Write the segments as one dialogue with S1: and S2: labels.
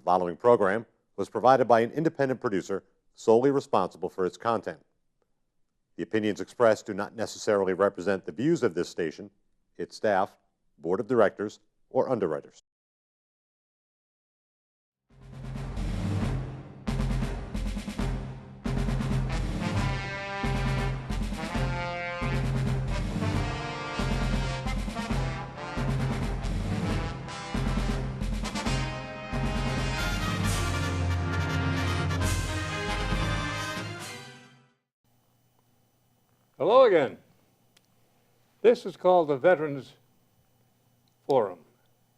S1: following program was provided by an independent producer solely responsible for its content. The opinions expressed do not necessarily represent the views of this station, its staff, board of directors, or underwriters.
S2: Hello again. This is called the Veterans Forum.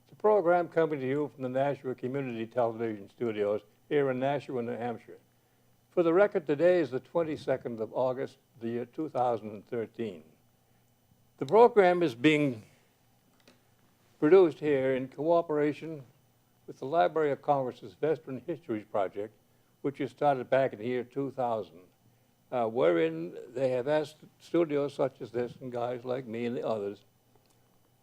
S2: It's a program coming to you from the Nashua Community Television Studios here in Nashua, New Hampshire. For the record, today is the 22nd of August, the year 2013. The program is being produced here in cooperation with the Library of Congress's Veteran Histories Project, which was started back in the year 2000. Wherein they have asked studios such as this and guys like me and the others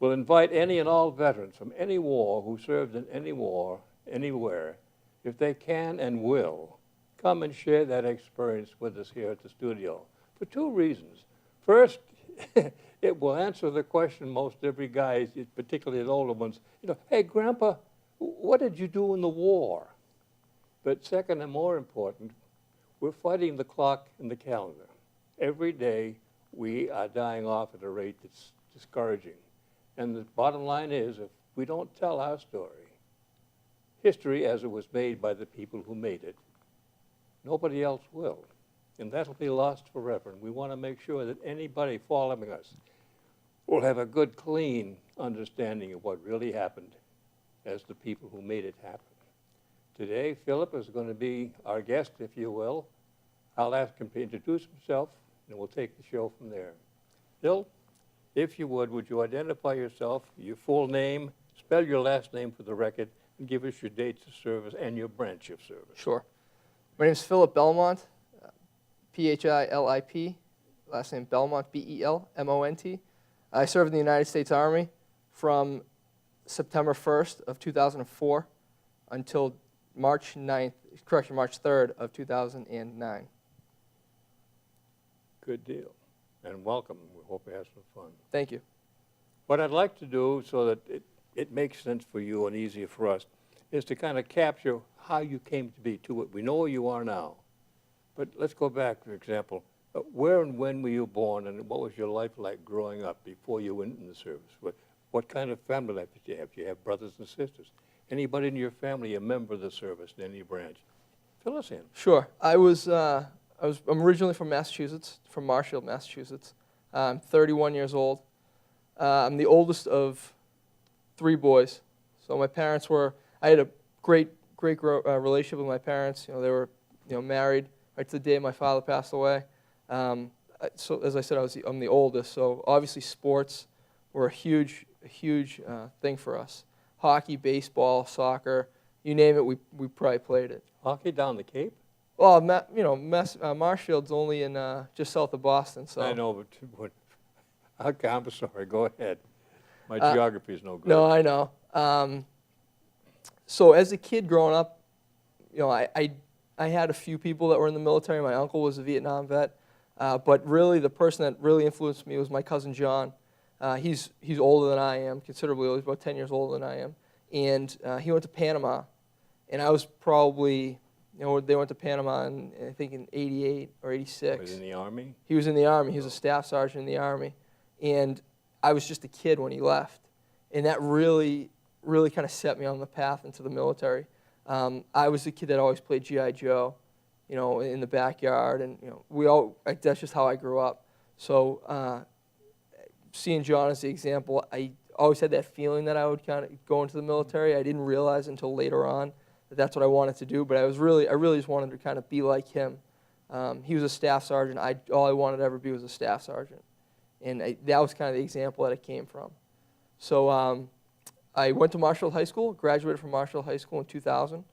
S2: will invite any and all veterans from any war who served in any war, anywhere, if they can and will, come and share that experience with us here at the studio for two reasons. First, it will answer the question most every guy, particularly the older ones, hey, Grandpa, what did you do in the war? But second and more important, we're fighting the clock and the calendar. Every day, we are dying off at a rate that's discouraging. And the bottom line is, if we don't tell our story, history as it was made by the people who made it, nobody else will. And that'll be lost forever. And we want to make sure that anybody following us will have a good, clean understanding of what really happened as the people who made it happen. Today, Philip is going to be our guest, if you will. I'll ask him to introduce himself, and we'll take the show from there. Phil, if you would you identify yourself, your full name, spell your last name for the record, and give us your dates of service and your branch of service.
S3: Sure. My name is Philip Belmont, P-H-I-L-I-P, last name Belmont, B-E-L-M-O-N-T. I served in the United States Army from September 1st of 2004 until March 3rd of 2009.
S2: Good deal. And welcome. We hope you have some fun.
S3: Thank you.
S2: What I'd like to do so that it makes sense for you and easier for us is to kind of capture how you came to be to it. We know where you are now. But let's go back, for example. Where and when were you born, and what was your life like growing up before you went in the service? What kind of family life did you have? Do you have brothers and sisters? Anybody in your family a member of the service in any branch? Fill us in.
S3: Sure. I'm originally from Massachusetts, from Marshfield, Massachusetts. I'm 31 years old. I'm the oldest of three boys. So my parents I had a great relationship with my parents. They were, married right to the day my father passed away. So as I said, I'm the oldest. So obviously sports were a huge thing for us. Hockey, baseball, soccer, you name it, we probably played it.
S2: Hockey down the Cape?
S3: Well, Marshfield's only in just south of Boston. So
S2: I know, but okay, I'm sorry. Go ahead. My geography is no good.
S3: No, I know. So as a kid growing up, I had a few people that were in the military. My uncle was a Vietnam vet, but really the person that really influenced me was my cousin John. He's older than I am, considerably older. He's about 10 years older than I am. And he went to Panama. And I was probably, they went to Panama I think in 88 or 86.
S2: Was he in the Army?
S3: He was in the Army. He was a staff sergeant in the Army. And I was just a kid when he left. And that really kind of set me on the path into the military. I was the kid that always played G.I. Joe, in the backyard. And, that's just how I grew up. So seeing John as the example, I always had that feeling that I would kind of go into the military. I didn't realize until later on that that's what I wanted to do, but I really just wanted to kind of be like him. He was a staff sergeant. All I wanted to ever be was a staff sergeant. And that was kind of the example that I came from. So I went to Marshfield High School, graduated from Marshfield High School in 2000.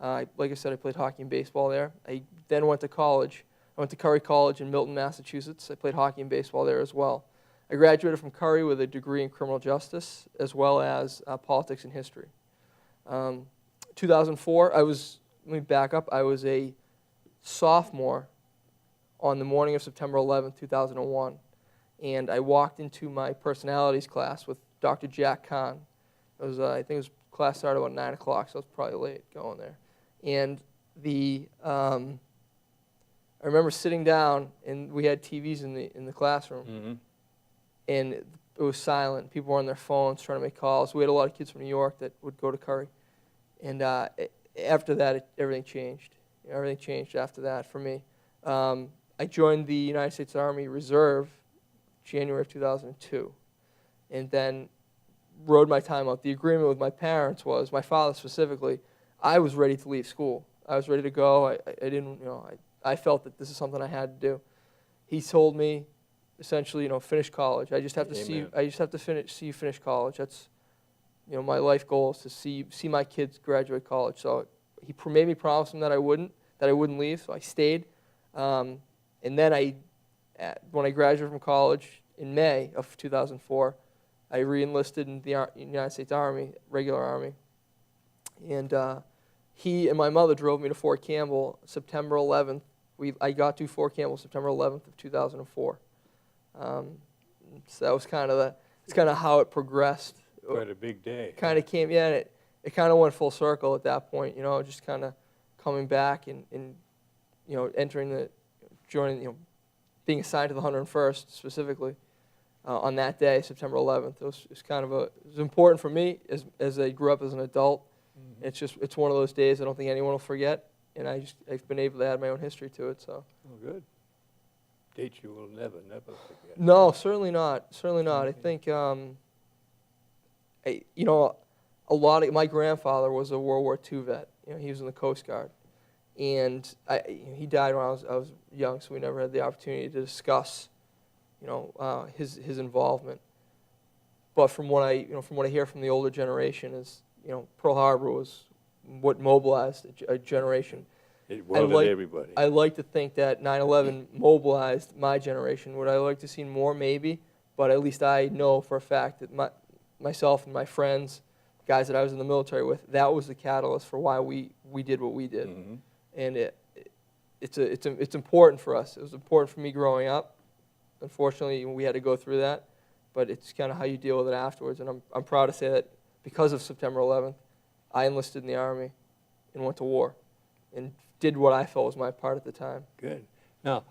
S3: Like I said, I played hockey and baseball there. I then went to college. I went to Curry College in Milton, Massachusetts. I played hockey and baseball there as well. I graduated from Curry with a degree in criminal justice as well as politics and history. 2004, let me back up, I was a sophomore on the morning of September 11th, 2001. And I walked into my personalities class with Dr. Jack Kahn. It was, I think it was class started about 9 o'clock, so I was probably late going there. And I remember sitting down, and we had TVs in the classroom,
S2: Mm-hmm.
S3: and it was silent. People were on their phones trying to make calls. We had a lot of kids from New York that would go to Curry. And after that, everything changed. Everything changed after that for me. I joined the United States Army Reserve January of 2002, and then rode my time out. The agreement with my parents was, my father specifically, I was ready to leave school. I was ready to go. I didn't, I felt that this is something I had to do. He told me, essentially, finish college. I just have to see you finish college. That's, my life goal is to see my kids graduate college. So he made me promise him that I wouldn't leave. So I stayed, and then when I graduated from college in May of 2004, I re-enlisted in the United States Army, regular Army, and he and my mother drove me to Fort Campbell September 11th. I got to Fort Campbell September 11th of 2004. So that was kind of how it progressed.
S2: Quite a big day.
S3: Kind of came, yeah, and it kind of went full circle at that point, just kind of coming back and joining, being assigned to the 101st specifically on that day, September 11th. It was important for me as I grew up as an adult. Mm-hmm. It's one of those days I don't think anyone will forget, and I've been able to add my own history to it. So.
S2: Oh, good. Dates you will never forget.
S3: No, certainly not. Certainly not. I think, a lot of my grandfather was a World War II vet. He was in the Coast Guard, and he died when I was young, so we never had the opportunity to discuss, his involvement. But from what I hear from the older generation is, Pearl Harbor was what mobilized a generation.
S2: It welded everybody.
S3: I like to think that 9/11 mobilized my generation. Would I like to see more? Maybe. But at least I know for a fact that myself and my friends, guys that I was in the military with, that was the catalyst for why we did what we did. Mm-hmm. And it's important for us. It was important for me growing up. Unfortunately, we had to go through that. But it's kind of how you deal with it afterwards. And I'm proud to say that because of September 11th, I enlisted in the Army and went to war and did what I felt was my part at the time.
S2: Good. Now,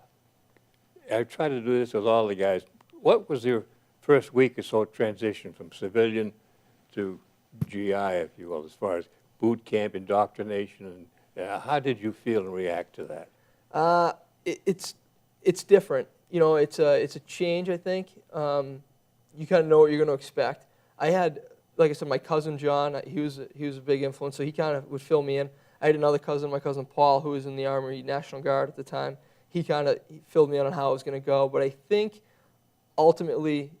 S2: I try to do this with all the guys. What was your first week or so transition from civilian to GI, if you will, as far as boot camp, indoctrination, and how did you feel and react to that?
S3: It's different. It's a change, I think. You kind of know what you're going to expect. I had, like I said, my cousin John, he was a big influence, so he kind of would fill me in. I had another cousin, my cousin Paul, who was in the Army National Guard at the time. He filled me in on how it was going to go. But I think ultimately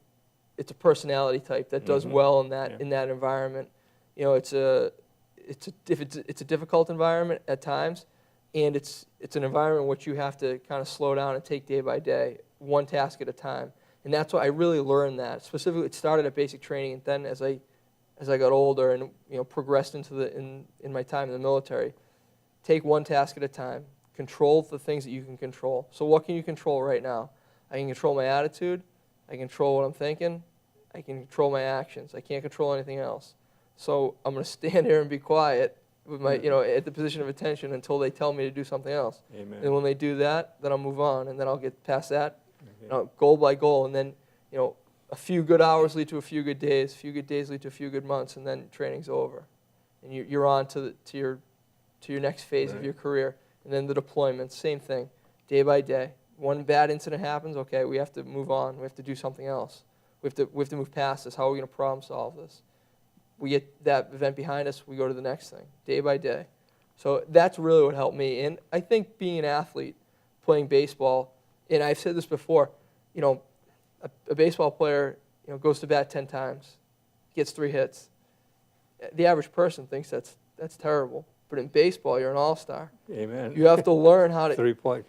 S3: it's a personality type that does well in that environment. It's a difficult environment at times, and it's an environment in which you have to kind of slow down and take day by day, one task at a time. And that's why I really learned that. Specifically, it started at basic training, and then as I got older and progressed in my time in the military, take one task at a time, control the things that you can control. So what can you control right now? I can control my attitude, I can control what I'm thinking, I can control my actions. I can't control anything else. So I'm going to stand here and be quiet with my at the position of attention until they tell me to do something else.
S2: Amen.
S3: And when they do that, then I'll move on, and then I'll get past that, goal by goal, and then a few good hours lead to a few good days lead to a few good months, and then training's over, and you're on to your next phase of your career. And then the deployments, same thing, day by day. One bad incident happens, okay, we have to move on. We have to do something else. We have to move past this. How are we going to problem solve this? We get that event behind us, we go to the next thing, day by day. So that's really what helped me. And I think being an athlete, playing baseball, and I've said this before, a baseball player goes to bat 10 times, gets 3 hits. The average person thinks that's terrible. But in baseball, you're an all-star.
S2: Amen.
S3: You have to learn how to
S2: 3-point.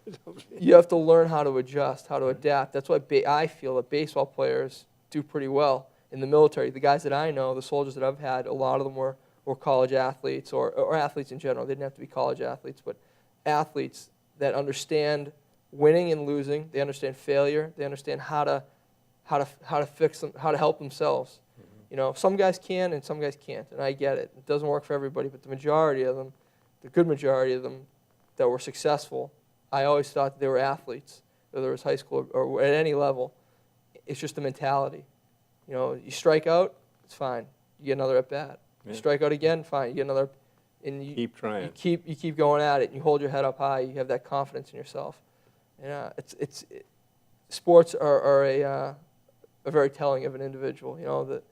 S3: You have to learn how to adjust, how to adapt. That's why I feel that baseball players do pretty well in the military. The guys that I know, the soldiers that I've had, a lot of them were or college athletes or athletes in general. They didn't have to be college athletes, but athletes that understand winning and losing. They understand failure. They understand how to fix them, how to help themselves. You know, some guys can and some guys can't, and I get it. It doesn't work for everybody, but the majority of them, the good majority of them that were successful, I always thought that they were athletes, whether it was high school or at any level. It's just the mentality. You know, you strike out, it's fine. You get another at bat.
S2: Yeah.
S3: You strike out again, fine. You get another, and you
S2: Keep trying.
S3: You keep going at it, and you hold your head up high. You have that confidence in yourself. And sports are a very telling of an individual. You know, that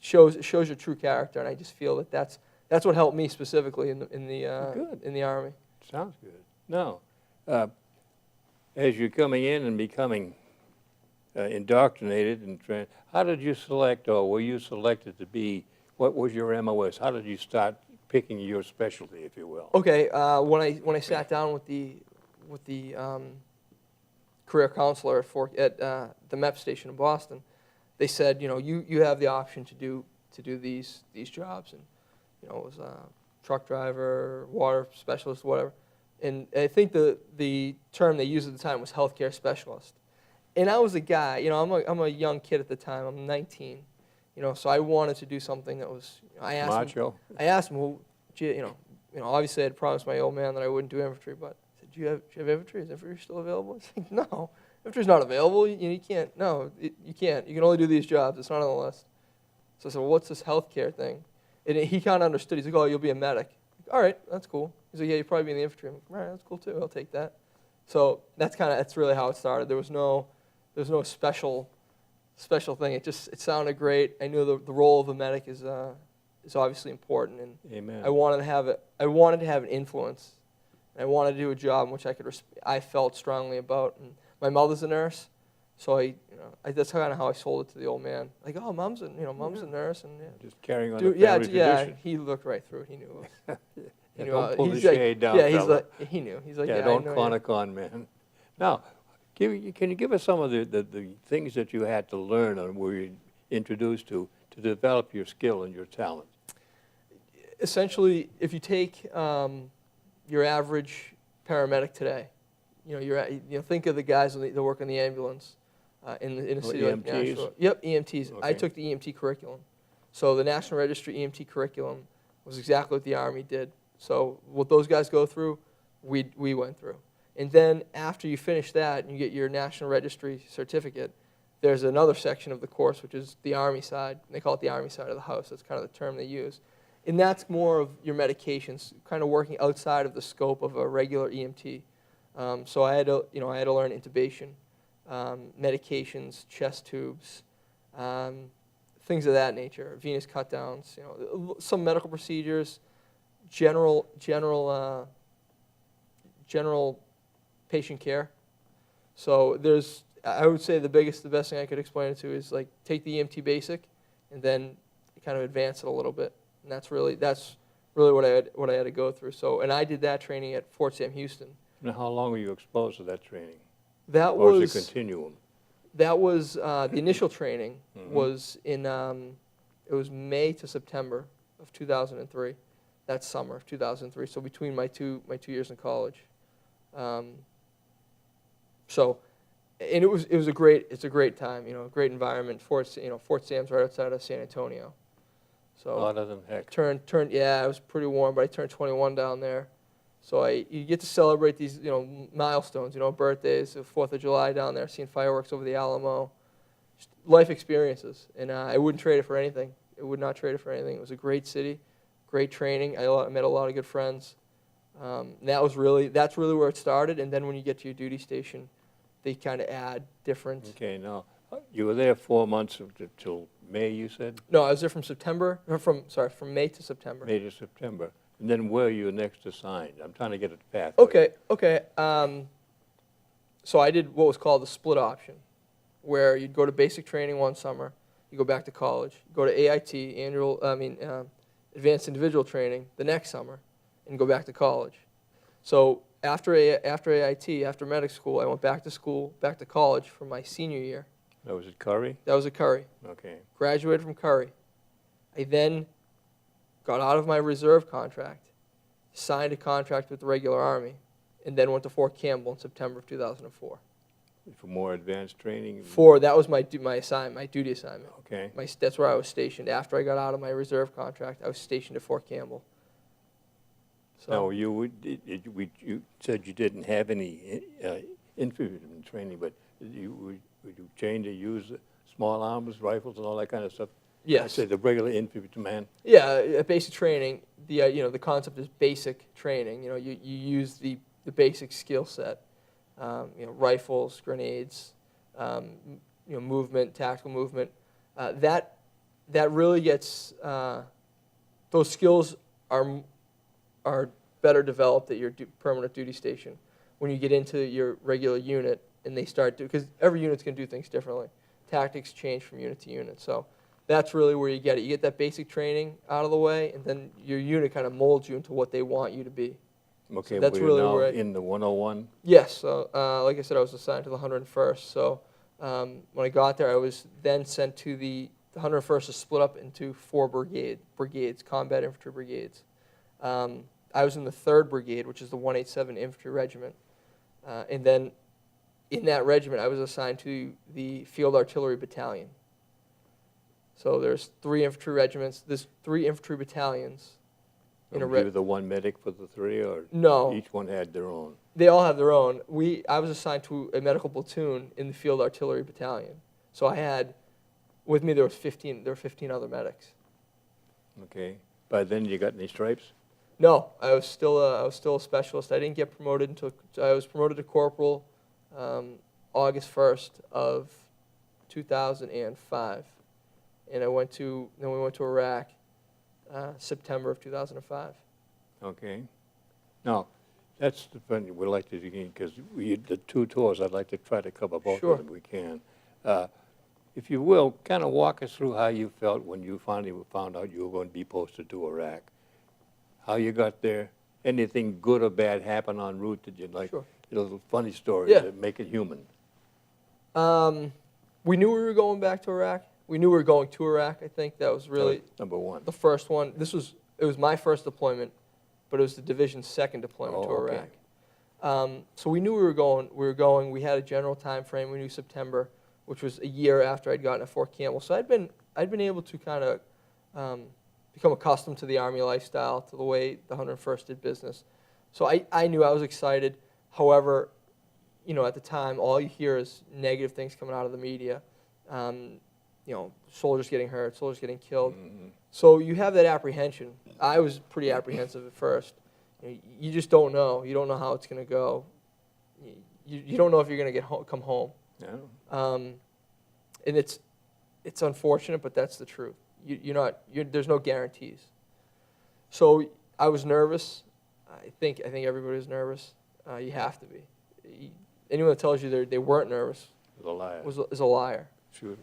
S3: it shows your true character, and I just feel that that's what helped me specifically in the Army.
S2: Sounds good. Now, as you're coming in and becoming indoctrinated and trained, how did you select, or were you selected to be? What was your MOS? How did you start picking your specialty, if you will?
S3: Okay, when I sat down with the career counselor at the MEP station in Boston, they said, you know, you have the option to do these jobs, and you know, it was truck driver, water specialist, whatever. And I think the term they used at the time was healthcare specialist. And I was a guy, you know, I'm a young kid at the time. I'm 19, you know, so I wanted to do something that was. I asked him, well, gee, you know, obviously I had promised my old man that I wouldn't do infantry, but I said, do you have infantry? Is infantry still available? He's like, no, infantry's not available. You can't. No, you can't. You can only do these jobs. It's not on the list. So I said, well, what's this healthcare thing? And he kind of understood. He's like, oh, you'll be a medic. All right, that's cool. He's like, yeah, you'll probably be in the infantry. I'm like, all right, that's cool too. I'll take that. So that's really how it started. There was no special thing. It sounded great. I knew the role of a medic is obviously important, and
S2: Amen.
S3: I wanted to have an influence. And I wanted to do a job in which I felt strongly about. And my mother's a nurse, so that's kind of how I sold it to the old man. Like, oh, mom's a nurse, and yeah.
S2: Just carrying on the family tradition.
S3: He looked right through it. He knew it.
S2: Don't pull the shade down,
S3: yeah,
S2: fella.
S3: he knew. He's like,
S2: yeah,
S3: yeah,
S2: don't
S3: I know
S2: con a con man. Now, can you give us some of the things that you had to learn or were you introduced to develop your skill and your talent?
S3: Essentially, if you take your average paramedic today, think of the guys that work in the ambulance in a city like
S2: EMTs?
S3: Nashua. Yep, EMTs.
S2: Okay.
S3: I took the EMT curriculum. So the National Registry EMT curriculum was exactly what the Army did. So what those guys go through, we went through. And then after you finish that and you get your National Registry certificate, there's another section of the course, which is the Army side. They call it the Army side of the house. That's kind of the term they use. And that's more of your medications, kind of working outside of the scope of a regular EMT. So I had to learn intubation, medications, chest tubes, things of that nature, venous cut downs, some medical procedures, general patient care. So I would say the best thing I could explain it to is like take the EMT basic and then kind of advance it a little bit. And that's really what I had to go through. So, and I did that training at Fort Sam Houston.
S2: Now, how long were you exposed to that training?
S3: Or
S2: was it a continuum?
S3: That was the initial training was in it was May to September of 2003. That summer of 2003. So between my two years in college. And it's a great time. Great environment. Fort Sam's right outside of San Antonio. So
S2: Hotter than heck.
S3: Yeah, it was pretty warm, but I turned 21 down there. So you get to celebrate these, milestones, birthdays, the 4th of July down there, seeing fireworks over the Alamo. Just life experiences, and I wouldn't trade it for anything. I would not trade it for anything. It was a great city, great training. I met a lot of good friends. That's really where it started. And then when you get to your duty station, they kind of add different.
S2: Okay, now you were there 4 months till May, you said?
S3: No, I was there from May to September.
S2: May to September. And then where are you next assigned? I'm trying to get a path.
S3: Okay. So I did what was called the split option, where you'd go to basic training one summer, you go back to college, go to AIT, advanced individual training the next summer, and go back to college. So after AIT, after medic school, I went back to college for my senior year.
S2: That was at Curry?
S3: That was at Curry.
S2: Okay.
S3: Graduated from Curry. I then got out of my reserve contract, signed a contract with the regular Army, and then went to Fort Campbell in September of 2004.
S2: For more advanced training?
S3: That was my assignment, my duty assignment.
S2: Okay.
S3: That's where I was stationed. After I got out of my reserve contract, I was stationed at Fort Campbell. So,
S2: Now, you said you didn't have any infantry training, but would you train to use small arms, rifles, and all that kind of stuff?
S3: yes.
S2: I said the regular infantryman.
S3: Yeah, basic training. The concept is basic training. You use the basic skill set. Rifles, grenades, movement, tactical movement. That really gets those skills are better developed at your permanent duty station when you get into your regular unit and they start to, because every unit's going to do things differently. Tactics change from unit to unit, so that's really where you get it. You get that basic training out of the way, and then your unit kind of molds you into what they want you to be.
S2: Okay,
S3: So that's
S2: we're
S3: really
S2: now
S3: where
S2: in the 101.
S3: Yes, so like I said, I was assigned to the 101st. So when I got there, I was then sent to the 101st is split up into 4 brigades, combat infantry brigades. I was in the 3rd Brigade, which is the 187 Infantry Regiment. And then in that regiment, I was assigned to the Field Artillery Battalion. So there's 3 infantry regiments, there's 3 infantry battalions.
S2: Were you the one medic for the 3, or
S3: No.
S2: each one had their own?
S3: They all have their own. I was assigned to a medical platoon in the Field Artillery Battalion. So I had, with me there were 15 other medics.
S2: Okay. By then you got any stripes?
S3: No, I was still a specialist. I didn't get promoted until I was promoted to corporal August 1st of 2005, and we went to Iraq September of 2005.
S2: Okay. Now, that's the fun we'd like to begin, because the 2 tours, I'd like to try to cover both
S3: Sure.
S2: of them if we can. If you will, kind of walk us through how you felt when you finally found out you were going to be posted to Iraq. How you got there, anything good or bad happen en route that you'd like,
S3: Sure.
S2: little funny stories
S3: Yeah.
S2: that make it human.
S3: We knew we were going back to Iraq. We knew we were going to Iraq. I think that was really
S2: That was number 1.
S3: the first one. It was my first deployment, but it was the division's second deployment to
S2: okay.
S3: Iraq. So we knew we were going. We had a general time frame. We knew September, which was a year after I'd gotten to Fort Campbell. So I'd been able to kind of become accustomed to the Army lifestyle, to the way the 101st did business. So I knew I was excited. However, at the time, all you hear is negative things coming out of the media. Soldiers getting hurt, soldiers getting killed.
S2: Mm-hmm.
S3: So you have that apprehension. I was pretty apprehensive at first. You just don't know. You don't know how it's going to go. You don't know if you're going to come home.
S2: Yeah.
S3: And it's unfortunate, but that's the truth. There's no guarantees. So I was nervous. I think everybody was nervous. You have to be. Anyone that tells you they weren't nervous
S2: It was a liar.
S3: is a liar.
S2: Sure.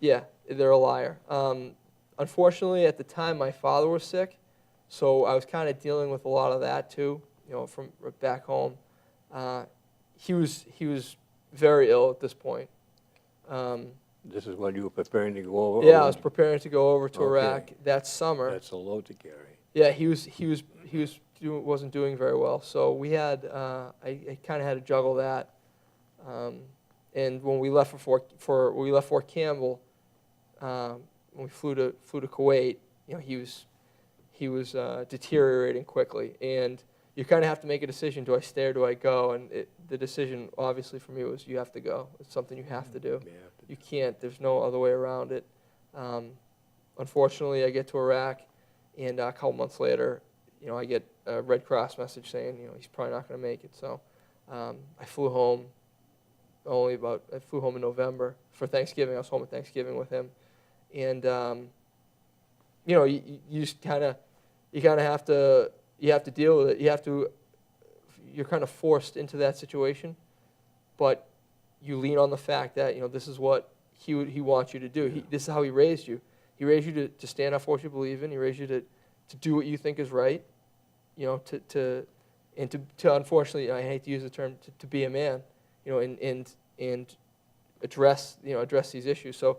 S3: Yeah, they're a liar. Unfortunately, at the time, my father was sick, so I was kind of dealing with a lot of that too. From back home, he was very ill at this point.
S2: This is when you were preparing to go over?
S3: Yeah, I was preparing to go over to
S2: Okay.
S3: Iraq that summer.
S2: That's a load to carry.
S3: Yeah, wasn't doing very well. So we had I kind of had to juggle that. And when we left Fort Campbell, when we flew to Kuwait, he was deteriorating quickly, and you kind of have to make a decision: do I stay or do I go? And the decision, obviously, for me was you have to go. It's something you have to do. You can't. There's no other way around it. Unfortunately, I get to Iraq, and a couple months later, I get a Red Cross message saying, he's probably not going to make it. So I flew home. I flew home in November for Thanksgiving. I was home at Thanksgiving with him, and you just kind of have to deal with it. You're kind of forced into that situation, but you lean on the fact that this is what he wants you to do. This is how he raised you. He raised you to stand up for what you believe in. He raised you to do what you think is right. To unfortunately, I hate to use the term, to be a man. And address these issues. So,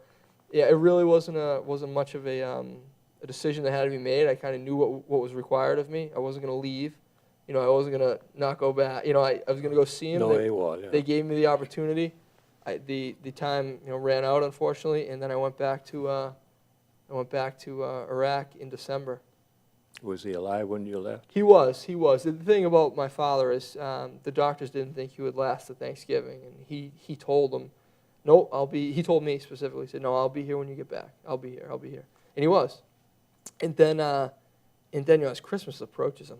S3: yeah, it really wasn't much of a a decision that had to be made. I kind of knew what was required of me. I wasn't going to leave. You know, I wasn't going to not go back. You know, I was going to go see him.
S2: No AWOL, yeah.
S3: They gave me the opportunity. The time, you know, ran out, unfortunately, and then I went back to Iraq in December.
S2: Was he alive when you left?
S3: He was. The thing about my father is the doctors didn't think he would last to Thanksgiving, and he told them, no, I'll be. He told me specifically, he said, no, I'll be here when you get back. I'll be here, and he was. And then you know, as Christmas approaches, I'm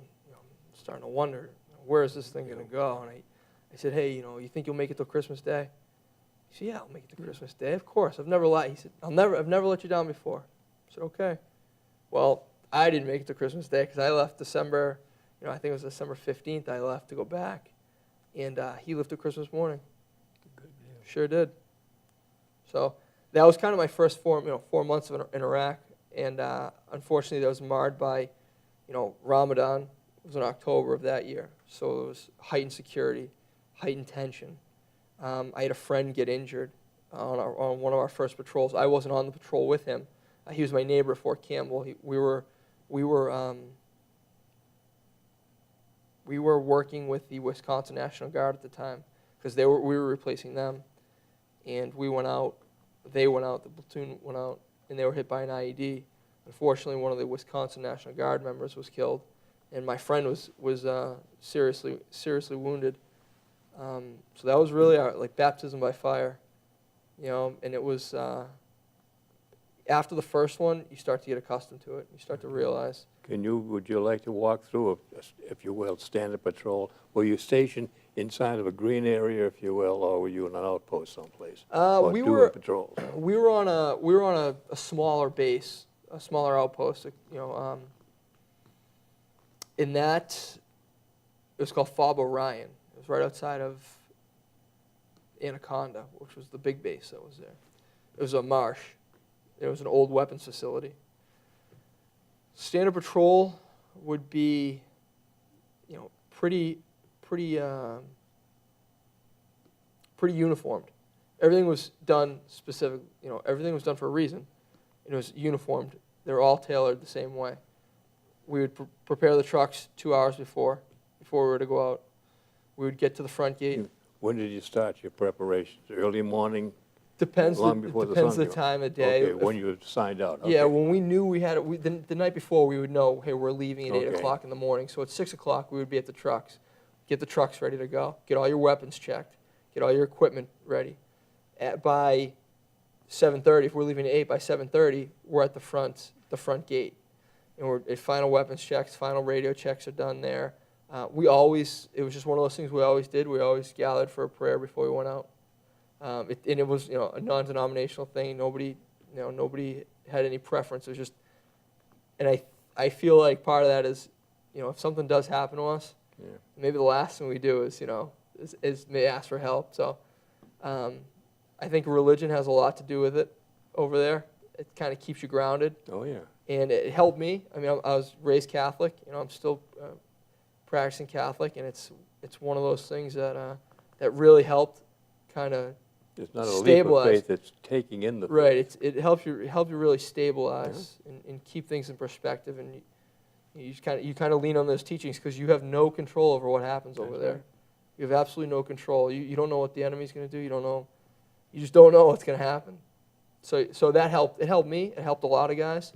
S3: starting to wonder, where is this thing going to go? And I said, hey, you know, you think you'll make it till Christmas Day? He said, yeah, I'll make it to Christmas Day. Of course, I've never lied. He said, I've never let you down before. I said, okay. Well, I didn't make it to Christmas Day because I left December, you know, I think it was December 15th I left to go back. And he left to Christmas morning.
S2: Good deal.
S3: Sure did. So that was kind of my first 4 months in Iraq. And unfortunately, that was marred by, you know, Ramadan. It was in October of that year. So it was heightened security, heightened tension. I had a friend get injured on one of our first patrols. I wasn't on the patrol with him. He was my neighbor at Fort Campbell. We were working with the Wisconsin National Guard at the time because we were replacing them, and we went out. They went out. The platoon went out, and they were hit by an IED. Unfortunately, one of the Wisconsin National Guard members was killed, and my friend was seriously wounded. So that was really like baptism by fire, you know. And it was after the first one, you start to get accustomed to it. You start to realize.
S2: Would you like to walk through, if you will, standard patrol? Were you stationed inside of a green area, if you will, or were you in an outpost someplace?
S3: We were
S2: patrols.
S3: We were on a smaller base, a smaller outpost. You know, in that it was called Fob Orion. It was right outside of Anaconda, which was the big base that was there. It was a marsh. It was an old weapons facility. Standard patrol would be, you know, pretty uniformed. Everything was done specific. You know, everything was done for a reason. It was uniformed. They were all tailored the same way. We would prepare the trucks 2 hours before we were to go out. We would get to the front gate.
S2: When did you start your preparations? Early morning?
S3: Depends
S2: long before
S3: depends
S2: the
S3: the
S2: sun
S3: time of day.
S2: Okay, when you signed out. Okay.
S3: Yeah, when we knew we had it, the night before we would know, hey, we're leaving at 8
S2: Okay.
S3: o'clock in the morning. So at 6 o'clock we would be at the trucks. Get the trucks ready to go. Get all your weapons checked. Get all your equipment ready. By 7:30, if we're leaving at 8, by 7:30 we're at the front gate, and we're at final weapons checks, final radio checks are done there. It was just one of those things we always did. We always gathered for a prayer before we went out. And it was, you know, a non-denominational thing. Nobody had any preference. It was just, and I feel like part of that is, you know, if something does happen to us,
S2: Yeah.
S3: maybe the last thing we do is, you know, is may ask for help. So, I think religion has a lot to do with it over there. It kind of keeps you grounded.
S2: Oh, yeah.
S3: And it helped me. I mean, I was raised Catholic. You know, I'm still practicing Catholic, and it's one of those things that really helped kind of.
S2: It's not a leap of
S3: Stabilize.
S2: faith, it's taking in the faith.
S3: Right. It helps you really stabilize and keep things in perspective, and you kind of lean on those teachings because you have no control over what happens over there.
S2: right.
S3: You have absolutely no control. You don't know what the enemy's going to do. You don't know. You just don't know what's going to happen. So that helped. It helped me. It helped a lot of guys.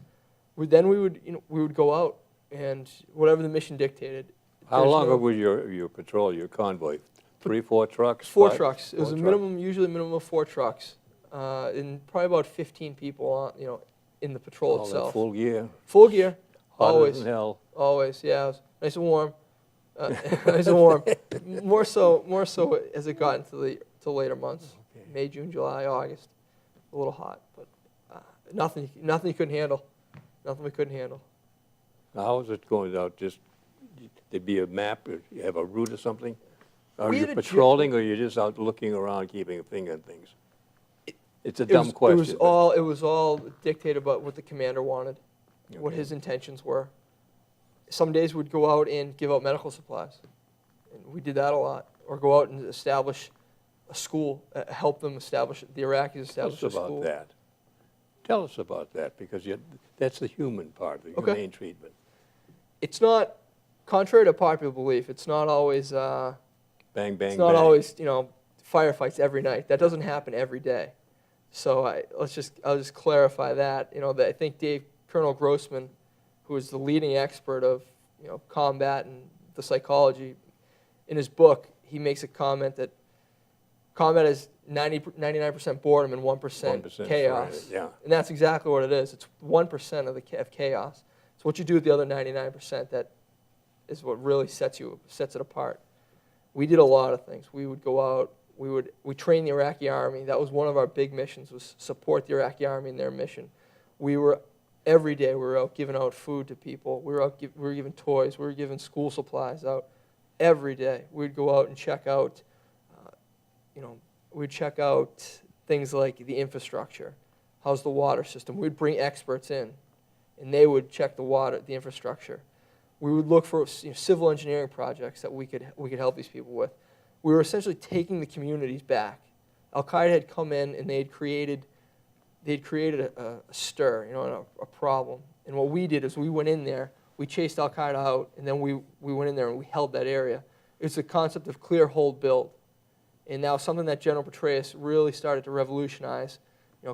S3: We would go out and whatever the mission dictated.
S2: How long was your patrol, your convoy? 3, 4 trucks?
S3: Four
S2: 5?
S3: trucks. It was
S2: 4
S3: a
S2: trucks.
S3: usually a minimum of 4 trucks, and probably about 15 people on, you know, in the patrol
S2: All
S3: itself.
S2: that full gear?
S3: Full gear,
S2: Hotter
S3: always,
S2: than hell.
S3: always. Yeah, it was nice and warm. Nice and warm. More so as it got into the later months,
S2: Okay.
S3: May, June, July, August. A little hot, but nothing you couldn't handle. Nothing we couldn't handle.
S2: Now, how is it going out? Just, there'd be a map, or you have a route or something? Are
S3: We
S2: you
S3: had a
S2: patrolling, or you're just out looking around, keeping a finger on things? It's a dumb
S3: It
S2: question.
S3: was all dictated by what the commander wanted, what
S2: Okay.
S3: his intentions were. Some days we'd go out and give out medical supplies, and we did that a lot. Or go out and establish a school, help them establish the Iraqis establish
S2: What's
S3: a school.
S2: about that? Tell us about that, because that's the human part, the
S3: Okay.
S2: humane treatment.
S3: It's not, contrary to popular belief, it's not always,
S2: Bang, bang,
S3: it's not
S2: bang.
S3: always, firefights every night. That doesn't happen every day. So I'll just clarify that. That I think Colonel Grossman, who is the leading expert of, combat and the psychology, in his book, he makes a comment that combat is 99% boredom and 1%
S2: 1%
S3: chaos.
S2: yeah.
S3: And that's exactly what it is. It's 1% of chaos. So what you do with the other 99%, that is what really sets it apart. We did a lot of things. We would go out. We trained the Iraqi army. That was one of our big missions, was support the Iraqi army in their mission. Every day we were out giving out food to people. We were giving toys. We were giving school supplies out. Every day we'd go out and check out, we'd check out things like the infrastructure. How's the water system? We'd bring experts in, and they would check the infrastructure. We would look for civil engineering projects that we could help these people with. We were essentially taking the communities back. Al-Qaeda had come in and they'd created a stir, a problem. And what we did is we went in there, we chased Al-Qaeda out, and then we went in there and we held that area. It's the concept of clear, hold, build. And now something that General Petraeus really started to revolutionize,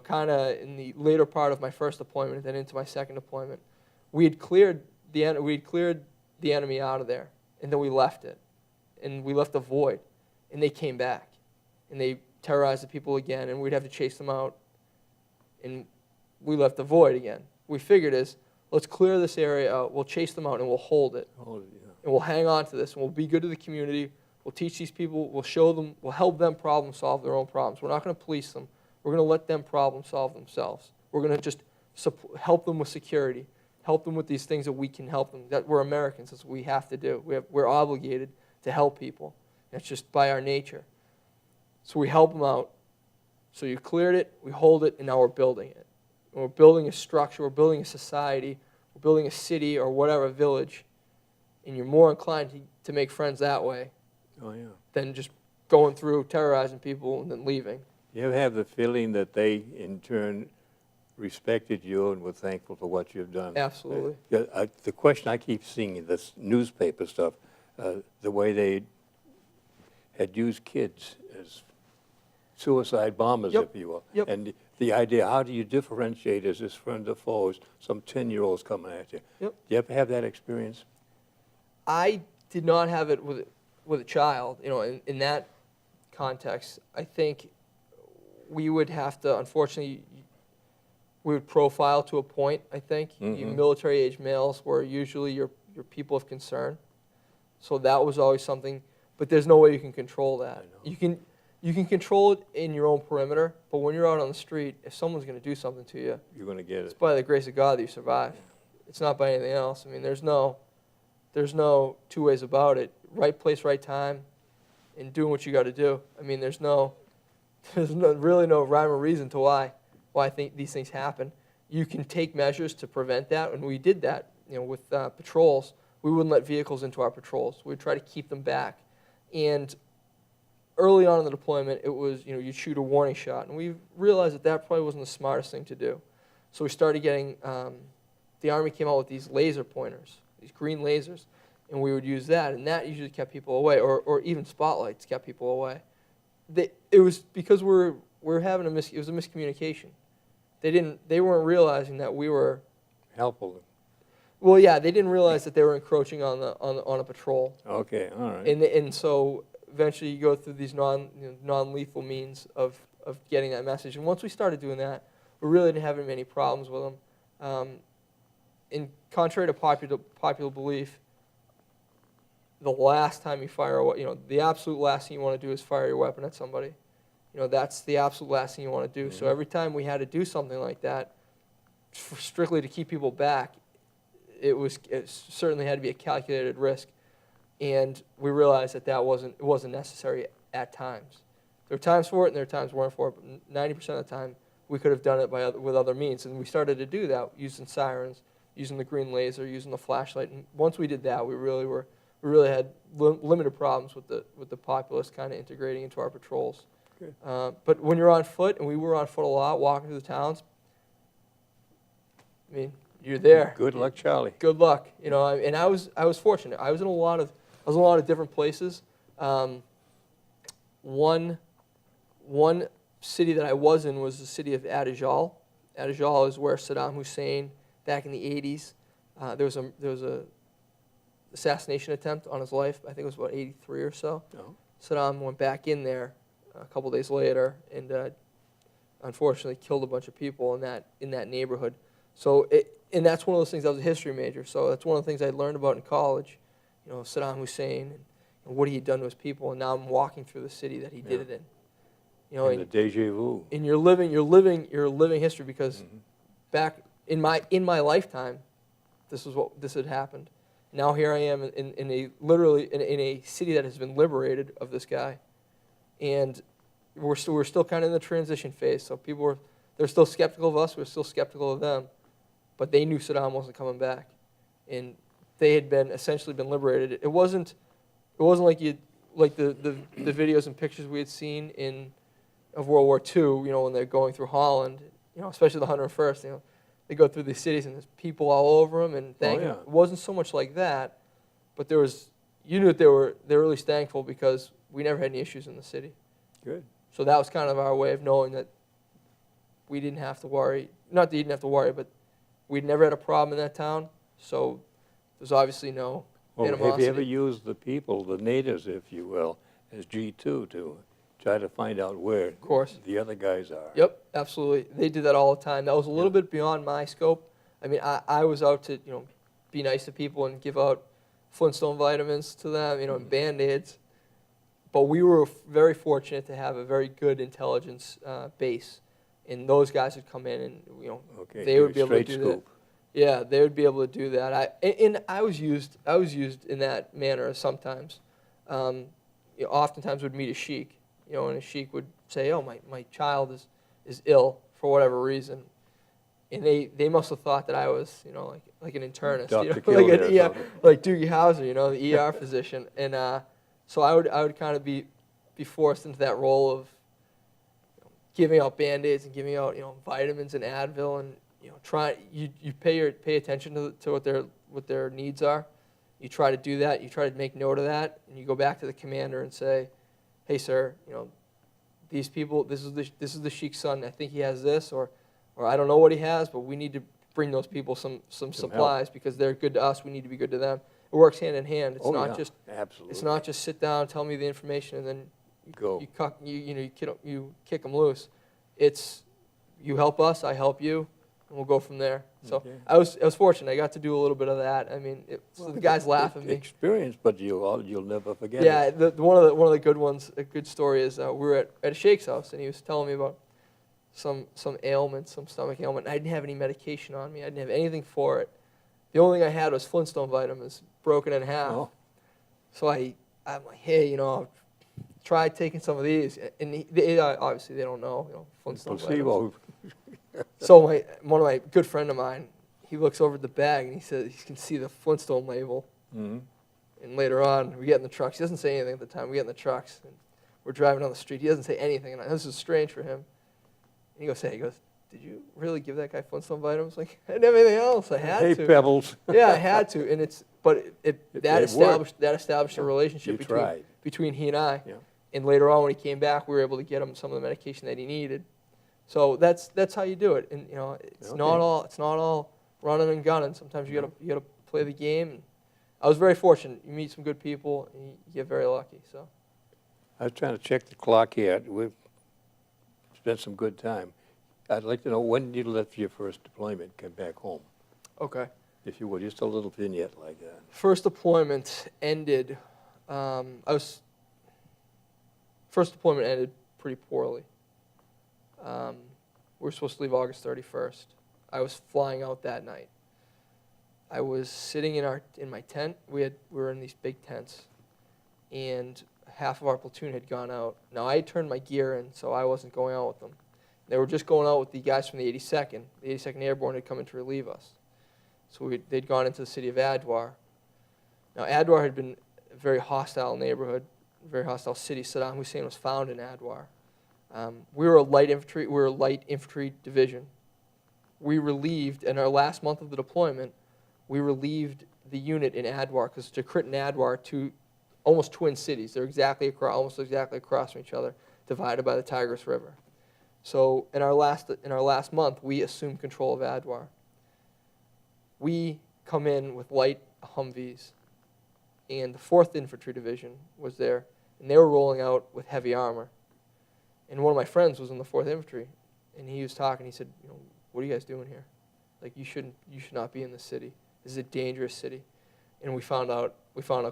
S3: kind of in the later part of my first deployment and then into my second deployment. We had cleared the enemy out of there, and then we left it. And we left a void. And they came back. And they terrorized the people again, and we'd have to chase them out. And we left the void again. We figured let's clear this area out, we'll chase them out, and we'll hold it.
S2: Oh, yeah.
S3: And we'll hang on to this, and we'll be good to the community. We'll teach these people, we'll show them, we'll help them problem solve their own problems. We're not going to police them. We're going to let them problem solve themselves. We're going to just help them with security, help them with these things that we can help them. That we're Americans, that's what we have to do. We're obligated to help people. That's just by our nature. So we help them out. So you cleared it, we hold it, and now we're building it. And we're building a structure, we're building a society, we're building a city or whatever, village, and you're more inclined to make friends that way than just going through, terrorizing people, and then leaving.
S2: You ever have the feeling that they, in turn, respected you and were thankful for what you've done?
S3: Absolutely.
S2: The question I keep seeing in this newspaper stuff, the way they had used kids as suicide bombers,
S3: Yep.
S2: if you will.
S3: Yep.
S2: And the idea, how do you differentiate as this friend or foe, as some 10-year-olds coming at you?
S3: Yep.
S2: Do you ever have that experience?
S3: I did not have it with a child, in that context. I think we would have to, unfortunately, we would profile to a point, I think. You military-age males were usually your people of concern. So that was always something, but there's no way you can control that. You can control it in your own perimeter, but when you're out on the street, if someone's going to do something to you,
S2: You're going to get
S3: it's
S2: it.
S3: by the grace of God that you survive. It's not by anything else. I mean, there's no two ways about it. Right place, right time, and doing what you got to do. I mean, there's really no rhyme or reason to why I think these things happen. You can take measures to prevent that, and we did that. With patrols, we wouldn't let vehicles into our patrols. We'd try to keep them back. And early on in the deployment, it was, you'd shoot a warning shot. And we realized that probably wasn't the smartest thing to do. So we started getting, the Army came out with these laser pointers, these green lasers, and we would use that. And that usually kept people away, or even spotlights kept people away. It was because we're having it was a miscommunication. They weren't realizing that we were
S2: Helpful.
S3: Well, yeah, they didn't realize that they were encroaching on a patrol.
S2: Okay, all right.
S3: And so eventually you go through these non-lethal means of getting that message. And once we started doing that, we really didn't have many problems with them. And contrary to popular belief, the last time you fire, the absolute last thing you want to do is fire your weapon at somebody. That's the absolute last thing you want to do. So every time we had to do something like that, strictly to keep people back, it certainly had to be a calculated risk. And we realized that it wasn't necessary at times. There were times for it and there were times weren't for it, but 90% of the time we could have done it with other means. And we started to do that using sirens, using the green laser, using the flashlight. And once we did that, we really had limited problems with the populace kind of integrating into our patrols. But when you're on foot, and we were on foot a lot, walking through the towns, I mean, you're there.
S2: Good luck, Charlie.
S3: Good luck. You know, and I was fortunate. I was in a lot of different places. One city that I was in was the city of Adijal. Adijal is where Saddam Hussein, back in the 80s, there was a assassination attempt on his life. I think it was about 83 or so.
S2: No.
S3: Saddam went back in there a couple days later and unfortunately killed a bunch of people in that neighborhood. So and that's one of those things. I was a history major, so that's one of the things I learned about in college. You know, Saddam Hussein and what he had done to his people, and now I'm walking through the city that he did it in. You know,
S2: and the deja vu.
S3: And you're living history because back in my lifetime, this had happened. Now here I am in a city that has been liberated of this guy, and we're still kind of in the transition phase. So they're still skeptical of us. We're still skeptical of them, but they knew Saddam wasn't coming back, and they had essentially been liberated. It wasn't like the videos and pictures we had seen of World War II. You know, when they're going through Holland, you know, especially the 101st. You know, they go through these cities and there's people all over them and thanking them. It wasn't so much like that, but you knew that they were at least thankful because we never had any issues in the city.
S2: Good.
S3: So that was kind of our way of knowing that we didn't have to worry. Not that you didn't have to worry, but we'd never had a problem in that town. So there's obviously no animosity.
S2: Have you ever used the people, the natives, if you will, as G2 to try to find out where the other guys are?
S3: Yep, absolutely. They did that all the time. That was a little bit beyond my scope. I mean, I was out to, you know, be nice to people and give out Flintstone vitamins to them, you know, and Band-Aids. But we were very fortunate to have a very good intelligence base, and those guys would come in and, you know, they would be able to do that. Yeah, they would be able to do that. I was used in that manner sometimes. You know, oftentimes would meet a sheik, you know, and a sheik would say, "Oh, my child is ill for whatever reason," and they must have thought that I was, you know, like an internist, you know, like Doogie Howser, you know, the ER physician, and so I would kind of be forced into that role of, you know, giving out Band-Aids and giving out, you know, vitamins and Advil, and, you know, you pay attention to what their needs are. You try to do that. You try to make note of that, and you go back to the commander and say, "Hey, sir, you know, these people. This is the sheik's son. I think he has this, or I don't know what he has, but we need to bring those people some supplies because they're good to us. We need to be good to them." It works hand in hand. It's not just sit down, tell me the information, and then you kick them loose. It's you help us, I help you, and we'll go from there. So I was fortunate. I got to do a little bit of that. I mean, the guys laugh at me.
S2: Experience, but you'll never forget.
S3: Yeah, it. One of the good ones. A good story is we were at a sheik's house, and he was telling me about some ailment, some stomach ailment. And I didn't have any medication on me. I didn't have anything for it. The only thing I had was Flintstone vitamins, broken in half. Oh. So I'm like, "Hey, you know, try taking some of these." And obviously they don't know, you know, Flintstone vitamins. So one of my good friend of mine, he looks over at the bag and he says he can see the Flintstone label. Mm-hmm. And later on, we get in the trucks. He doesn't say anything at the time. We get in the trucks and we're driving down the street. He doesn't say anything, and this is strange for him. And he goes, "Did you really give that guy Flintstone vitamins?" Like, I didn't have anything else. I had to.
S2: Hey, Pebbles.
S3: Yeah, I had to, and that established a relationship between he and I. Yeah. And later on, when he came back, we were able to get him some of the medication that he needed. So that's how you do it. And, you know, it's not all running and gunning. Sometimes you gotta play the game. And I was very fortunate. You meet some good people, and you get very lucky. So
S2: I was trying to check the clock here. We've spent some good time. I'd like to know, when did you left your first deployment, come back home?
S3: Okay.
S2: If you would, just a little vignette like that.
S3: First deployment ended. First deployment ended pretty poorly. We were supposed to leave August 31st. I was flying out that night. I was sitting in my tent. We were in these big tents, and half of our platoon had gone out. Now I had turned my gear in, so I wasn't going out with them. They were just going out with the guys from the 82nd. The 82nd Airborne had come in to relieve us. So they'd gone into the city of Adwar. Now, Adwar had been a very hostile neighborhood, a very hostile city. Saddam Hussein was found in Adwar. We were a light infantry division. we relieved, in our last month of the deployment, we relieved the unit in Adwar, because Tikrit and Adwar are two almost twin cities. They're almost exactly across from each other, divided by the Tigris River. So in our last month, we assumed control of Adwar. We come in with light Humvees, and the 4th Infantry Division was there, and they were rolling out with heavy armor. And one of my friends was in the 4th Infantry, and he was talking. He said, what are you guys doing here? Like, you should not be in this city. This is a dangerous city. And we found out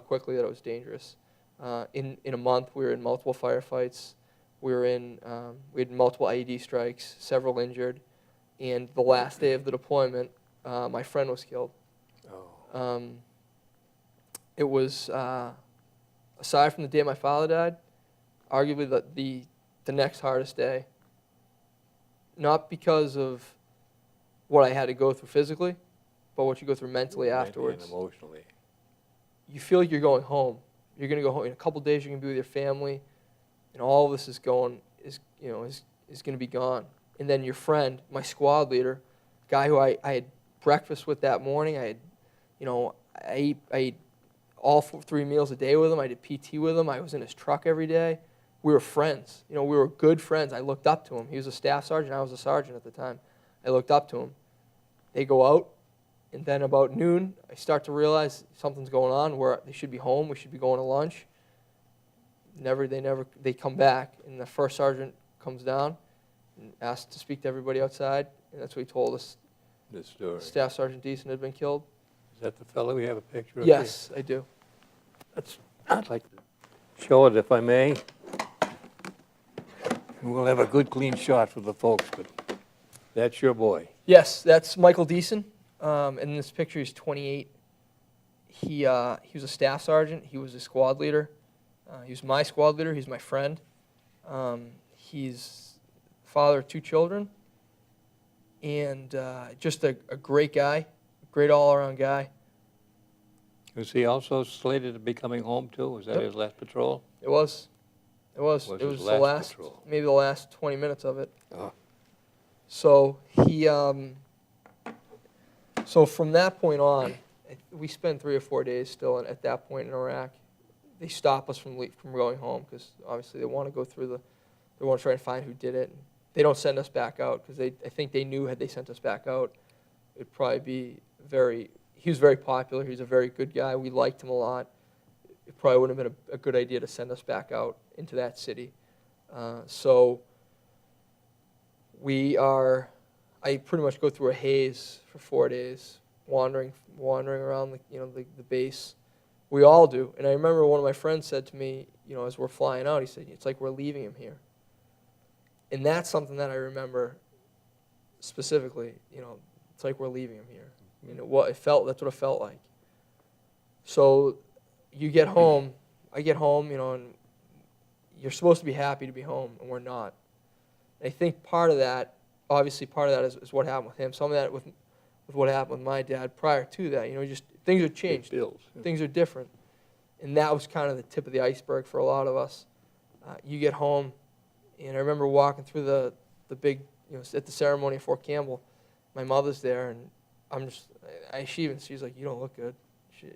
S3: quickly that it was dangerous. In a month, we were in multiple firefights. We had multiple IED strikes, several injured, and the last day of the deployment, my friend was killed.
S2: Oh.
S3: It was, aside from the day my father died, arguably the next hardest day. Not because of what I had to go through physically, but what you go through mentally afterwards.
S2: And emotionally.
S3: You feel like you're going home. You're going to go home in a couple days. You're going to be with your family, and all of this is going to be gone. And then your friend, my squad leader, guy who I had breakfast with that morning. I ate all 3 meals a day with him. I did PT with him. I was in his truck every day. We were friends. We were good friends. I looked up to him. He was a staff sergeant. I was a sergeant at the time. I looked up to him. They go out, and then about noon, I start to realize something's going on. They should be home. We should be going to lunch. They come back, and the first sergeant comes down and asks to speak to everybody outside, and that's what he told us.
S2: This story.
S3: Staff Sergeant Deason had been killed.
S2: Is that the fellow we have a picture of?
S3: Yes, I do.
S2: I'd like to show it if I may. And we'll have a good clean shot for the folks, but that's your boy.
S3: Yes, that's Michael Deason. In this picture, he's 28. He was a staff sergeant. He was a squad leader. He was my squad leader. He's my friend. He's father of 2 children, and just a great guy, great all-around guy.
S2: Was he also slated to be coming home too? Was that
S3: Yep.
S2: his last patrol?
S3: It was. It was
S2: Was
S3: the
S2: his
S3: last,
S2: last patrol?
S3: maybe the last 20 minutes of it.
S2: Oh.
S3: So so from that point on, we spent 3 or 4 days still at that point in Iraq. They stop us from going home because obviously they want to go through they want to try and find who did it. They don't send us back out because I think they knew had they sent us back out, it'd probably be he was very popular. He was a very good guy. We liked him a lot. It probably wouldn't have been a good idea to send us back out into that city. So I pretty much go through a haze for 4 days, wandering around the base. We all do. And I remember one of my friends said to me, as we're flying out, he said, it's like we're leaving him here. And that's something that I remember specifically, it's like we're leaving him here. That's what it felt like. So you get home, I get home, and you're supposed to be happy to be home, and we're not. And I think part of that is what happened with him. Some of that with what happened with my dad prior to that. Just things have changed. Things are different. And that was kind of the tip of the iceberg for a lot of us. You get home, and I remember walking through the big, at the ceremony at Fort Campbell. My mother's there, and she's like, you don't look good.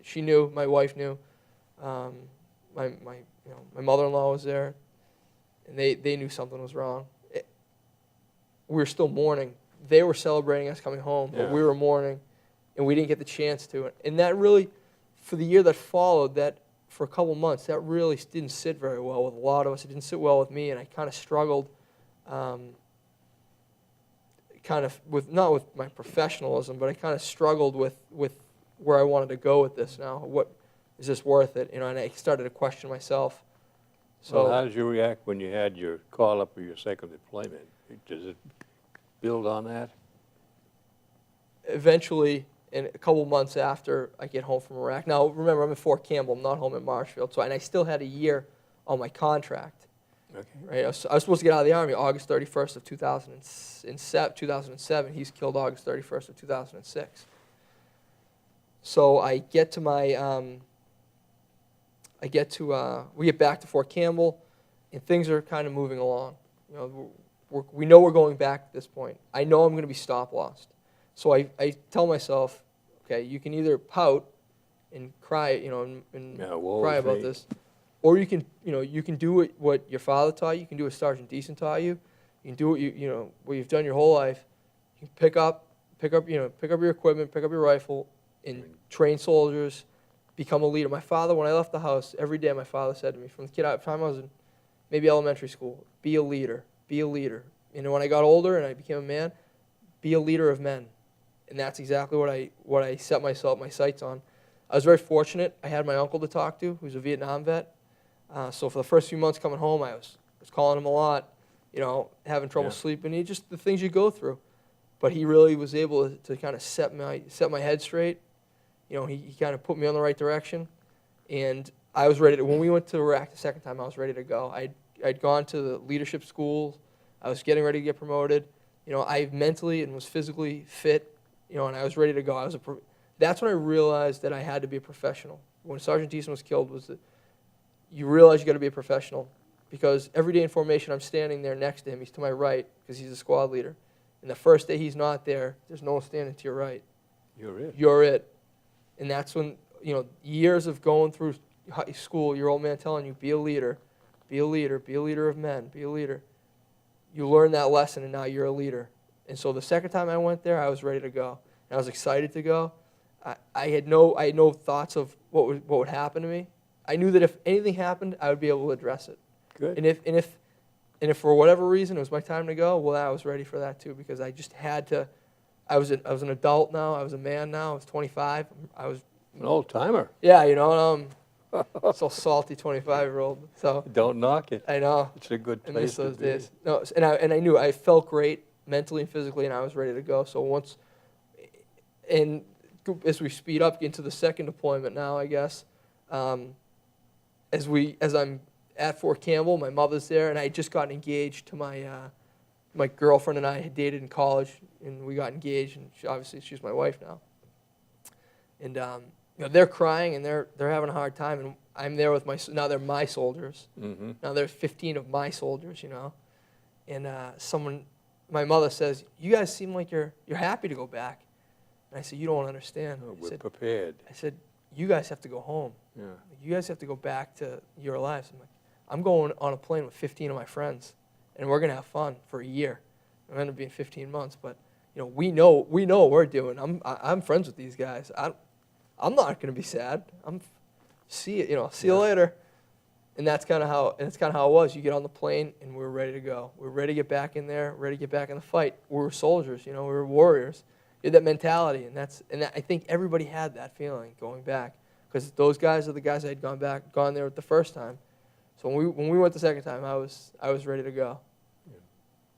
S3: She knew, my wife knew. My mother-in-law was there, and they knew something was wrong. We were still mourning. They were celebrating us coming home, but we were mourning, and we didn't get the chance to. And that really, for the year that followed, that for a couple months, that really didn't sit very well with a lot of us. It didn't sit well with me, and I kind of struggled, not with my professionalism, but I kind of struggled with where I wanted to go with this now. What is this worth it? And I started to question myself. So
S2: Well, how did you react when you had your call up for your second deployment? Does it build on that?
S3: eventually, in a couple months after I get home from Iraq. Now, remember, I'm at Fort Campbell. I'm not home at Marshfield. And I still had a year on my contract.
S2: Okay.
S3: Right? I was supposed to get out of the Army August 31st of 2007. He's killed August 31st of 2006. So I get to my, we get back to Fort Campbell, and things are kind of moving along. We know we're going back at this point. I know I'm going to be stop lost. So I tell myself, okay, you can either pout and cry, and
S2: Yeah, woe
S3: cry
S2: is
S3: about
S2: me.
S3: this, or you can, you can do what your father taught you. You can do what Sergeant Deason taught you. You can do what you've done your whole life. You can pick up your equipment, pick up your rifle, and train soldiers, become a leader. My father, when I left the house, every day my father said to me, from the time I was in maybe elementary school, be a leader, be a leader. When I got older and I became a man, be a leader of men. And that's exactly what I set my sights on. I was very fortunate. I had my uncle to talk to, who's a Vietnam vet. So for the first few months coming home, I was calling him a lot, having trouble sleeping, just the things you go through. But he really was able to kind of set my head straight. He kind of put me on the right direction. And I was ready to, when we went to Iraq the second time, I was ready to go. I'd gone to the leadership school. I was getting ready to get promoted. I mentally and was physically fit, and I was ready to go. That's when I realized that I had to be a professional. When Sergeant Deason was killed, was that you realize you got to be a professional, because every day in formation I'm standing there next to him. He's to my right because he's a squad leader. And the first day he's not there, there's no one standing to your right.
S2: You're it.
S3: You're it. And that's when, years of going through high school, your old man telling you, be a leader, be a leader, be a leader of men, be a leader. You learn that lesson, and now you're a leader. And so the second time I went there, I was ready to go. And I was excited to go. I had no thoughts of what would happen to me. I knew that if anything happened, I would be able to address it.
S2: Good.
S3: And if for whatever reason it was my time to go, well, I was ready for that too, because I just had to. I was an adult now. I was a man now. I was 25. I was
S2: An old timer.
S3: Yeah, so salty 25-year-old. So
S2: Don't knock it.
S3: I know.
S2: It's a good
S3: I
S2: place
S3: miss
S2: to
S3: those
S2: be.
S3: days. No, and I knew I felt great mentally and physically, and I was ready to go. So as we speed up into the second deployment now, I guess, as I'm at Fort Campbell, my mother's there, and I had just gotten engaged to my girlfriend, and I had dated in college, and we got engaged, and obviously she's my wife now. And they're crying and they're having a hard time, and I'm there with now they're my soldiers.
S2: Mm-hmm.
S3: Now there's 15 of my soldiers, and my mother says, "You guys seem like you're happy to go back." And I said, "You don't understand."
S2: Oh,
S3: I
S2: we're
S3: said,
S2: prepared.
S3: "You guys have to go home.
S2: Yeah.
S3: You guys have to go back to your lives." I'm like, "I'm going on a plane with 15 of my friends, and we're gonna have fun for a year. It's gonna be 15 months, but we know what we're doing. I'm friends with these guys. I'm not gonna be sad. See you later." And that's kind of how it was. You get on the plane, and we're ready to go. We're ready to get back in there, ready to get back in the fight. We were soldiers, we were warriors. You had that mentality, and I think everybody had that feeling going back, because those guys are the guys that had gone there the first time. So when we went the second time, I was ready to go.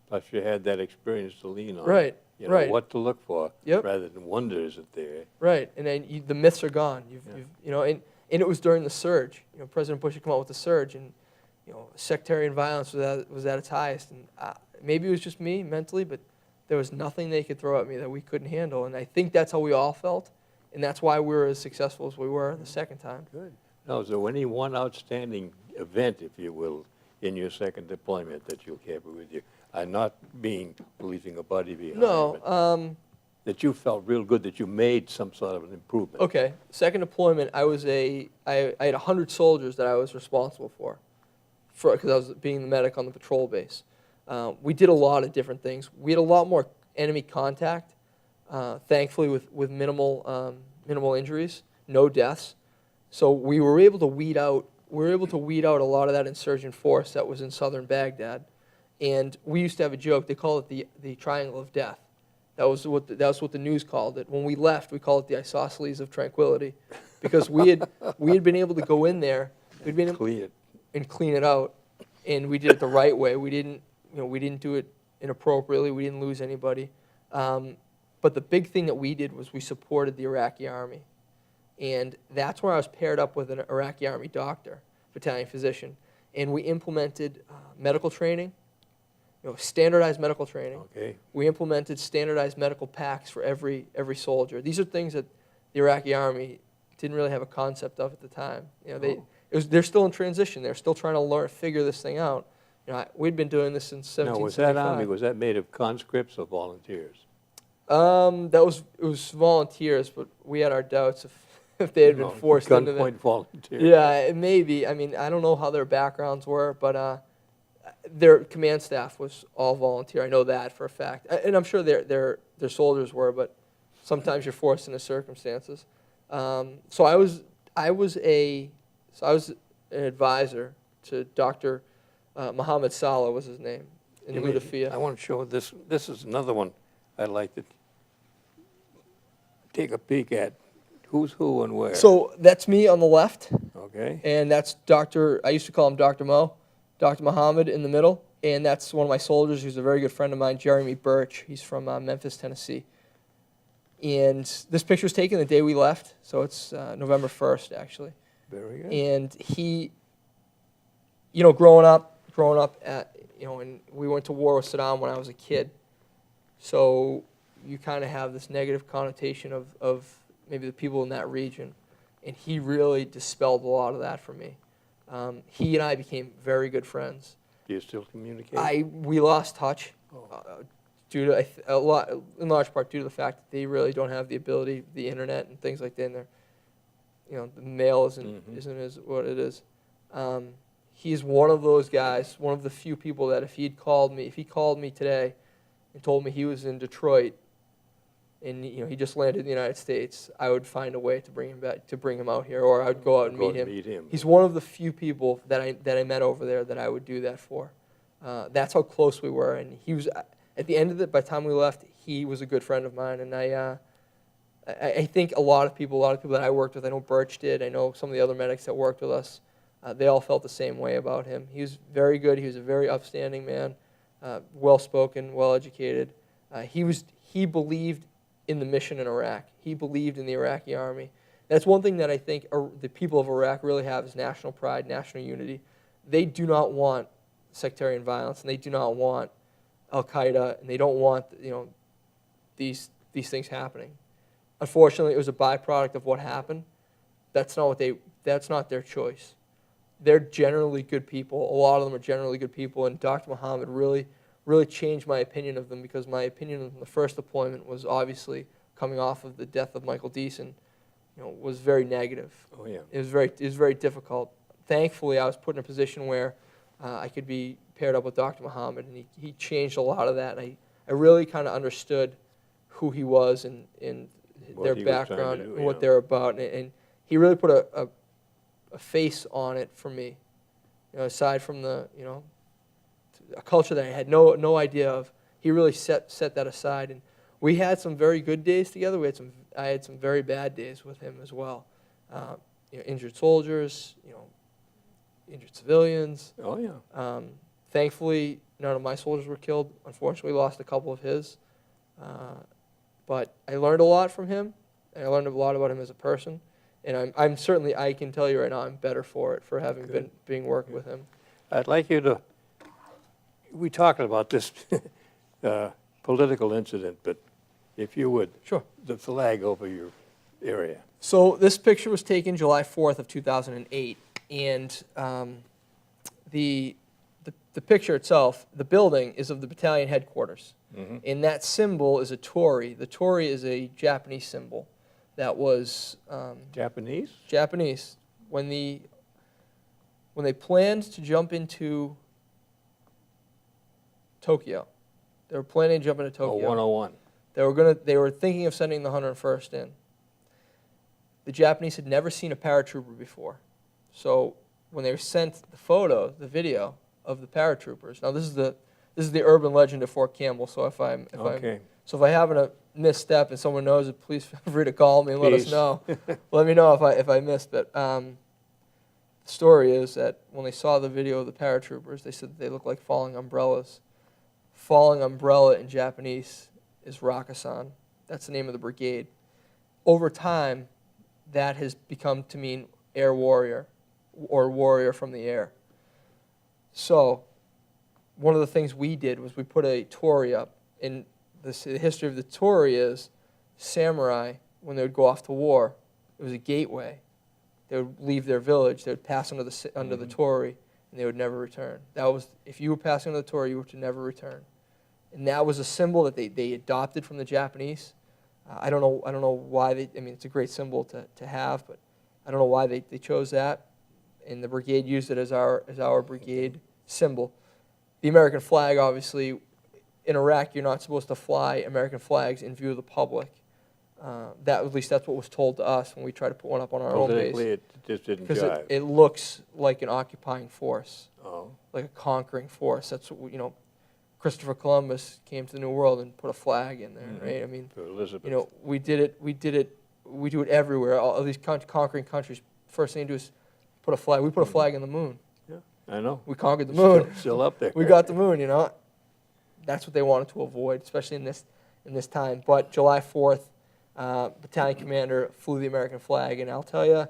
S2: Plus you had that experience to lean on.
S3: Right.
S2: You know what to look for,
S3: Yep.
S2: rather than wonder, is it there?
S3: Right, and then the myths are gone. And it was during the surge. President Bush had come out with the surge, and sectarian violence was at its highest. And maybe it was just me mentally, but there was nothing they could throw at me that we couldn't handle. And I think that's how we all felt, and that's why we were as successful as we were the second time.
S2: Good. Now, is there any one outstanding event, if you will, in your second deployment that you'll carry with you? Not leaving a buddy behind.
S3: No.
S2: That you felt real good that you made some sort of an improvement.
S3: Okay. Second deployment, I had 100 soldiers that I was responsible for because I was being the medic on the patrol base. We did a lot of different things. We had a lot more enemy contact, thankfully with minimal injuries, no deaths. So we were able to weed out a lot of that insurgent force that was in southern Baghdad. And we used to have a joke. They call it the Triangle of Death. That was what the news called it. When we left, we called it the isosceles of tranquility, because we had been able to go in there, and clean it out, and we did it the right way. We didn't do it inappropriately. We didn't lose anybody. But the big thing that we did was we supported the Iraqi army, and that's where I was paired up with an Iraqi army doctor, battalion physician, and we implemented medical training. Standardized medical training.
S2: Okay.
S3: We implemented standardized medical packs for every soldier. These are things that the Iraqi army didn't really have a concept of at the time. They're still in transition. They're still trying to figure this thing out. We'd been doing this since 1775.
S2: Now, was that army, was that made of conscripts or volunteers?
S3: It was volunteers, but we had our doubts if they had been forced into that.
S2: Gunpoint volunteers.
S3: Yeah, it may be. I mean, I don't know how their backgrounds were, but their command staff was all volunteer. I know that for a fact, and I'm sure their soldiers were, but sometimes you're forced into circumstances. So I was an advisor to Dr. Muhammad Saleh was his name in Lutafia.
S2: I want to show this. This is another one I'd like to take a peek at. Who's who and where.
S3: So that's me on the left,
S2: Okay.
S3: and that's I used to call him Dr. Mo, Dr. Muhammad in the middle, and that's one of my soldiers who's a very good friend of mine, Jeremy Birch. He's from Memphis, Tennessee. And this picture was taken the day we left, so it's November 1st, actually.
S2: Very good.
S3: And he, growing up and we went to war with Saddam when I was a kid. So you kind of have this negative connotation of maybe the people in that region. And he really dispelled a lot of that for me. He and I became very good friends.
S2: Do you still communicate?
S3: We lost touch due to in large part due to the fact that they really don't have the ability, the internet and things like that. And the mail isn't as what it is. He's one of those guys, one of the few people that if he called me today and told me he was in Detroit and he just landed in the United States, I would find a way to bring him out here, or I would go out and meet him. He's one of the few people that I met over there that I would do that for. That's how close we were, and he was at the end of it. By the time we left, he was a good friend of mine, and I think a lot of people that I worked with, I know Birch did, I know some of the other medics that worked with us, they all felt the same way about him. He was very good. He was a very upstanding man, well-spoken, well-educated. He believed in the mission in Iraq. He believed in the Iraqi army. That's one thing that I think the people of Iraq really have is national pride, national unity. They do not want sectarian violence, and they do not want Al-Qaeda, and they don't want these things happening. Unfortunately, it was a byproduct of what happened. That's not their choice. They're generally good people. A lot of them are generally good people, and Dr. Muhammad really changed my opinion of them, because my opinion of the first deployment was obviously coming off of the death of Michael Deason, was very negative.
S2: Oh yeah.
S3: It was very difficult. Thankfully, I was put in a position where I could be paired up with Dr. Muhammad, and he changed a lot of that. And I really kind of understood who he was and their background and what they're about, and he really put a face on it for me. Aside from a culture that I had no idea of, he really set that aside. And we had some very good days together. I had some very bad days with him as well. Injured soldiers, injured civilians.
S2: Oh yeah.
S3: Thankfully, none of my soldiers were killed. Unfortunately, we lost a couple of his. But I learned a lot from him, and I learned a lot about him as a person. And I'm certainly, I can tell you right now, I'm better for having being working with him.
S2: I'd like you to. We talked about this political incident, but if you would,
S3: Sure.
S2: The flag over your area.
S3: So this picture was taken July 4th of 2008, and the picture itself, the building, is of the battalion headquarters. Mm-hmm. And that symbol is a Torii. The Torii is a Japanese symbol that was
S2: Japanese?
S3: Japanese. When they planned to jump into Tokyo, they were planning to jump into Tokyo.
S2: 101.
S3: They were thinking of sending the 101st in. The Japanese had never seen a paratrooper before. So when they sent the video of the paratroopers, now this is the urban legend of Fort Campbell. So if I have a misstep and someone knows it, please feel free to call me and let us know. Let me know if I missed it. The story is that when they saw the video of the paratroopers, they said that they looked like falling umbrellas. Falling umbrella in Japanese is Rakusan. That's the name of the brigade. Over time, that has become to mean air warrior, or warrior from the air. So one of the things we did was we put a Torii up. And the history of the Torii is samurai, when they would go off to war, it was a gateway. They would leave their village, they would pass under the Torii, and they would never return. That was, if you were passing under the Torii, you were to never return. and that was a symbol that they adopted from the Japanese. I don't know why they. I mean, it's a great symbol to have, but I don't know why they chose that. And the brigade used it as our brigade symbol. The American flag, obviously, in Iraq, you're not supposed to fly American flags in view of the public. At least that's what was told to us when we tried to put one up on our own base.
S2: Politically, it just didn't
S3: Because
S2: jive.
S3: it looks like an occupying force,
S2: Oh.
S3: like a conquering force. That's what, Christopher Columbus came to the New World and put a flag in there, right? I mean,
S2: For Elizabeth.
S3: we do it everywhere. All these conquering countries, first thing they do is put a flag. We put a flag in the moon.
S2: Yeah, I know.
S3: We conquered the moon.
S2: Still up there.
S3: We got the moon, That's what they wanted to avoid, especially in this time. But July 4th, battalion commander flew the American flag, and I'll tell you,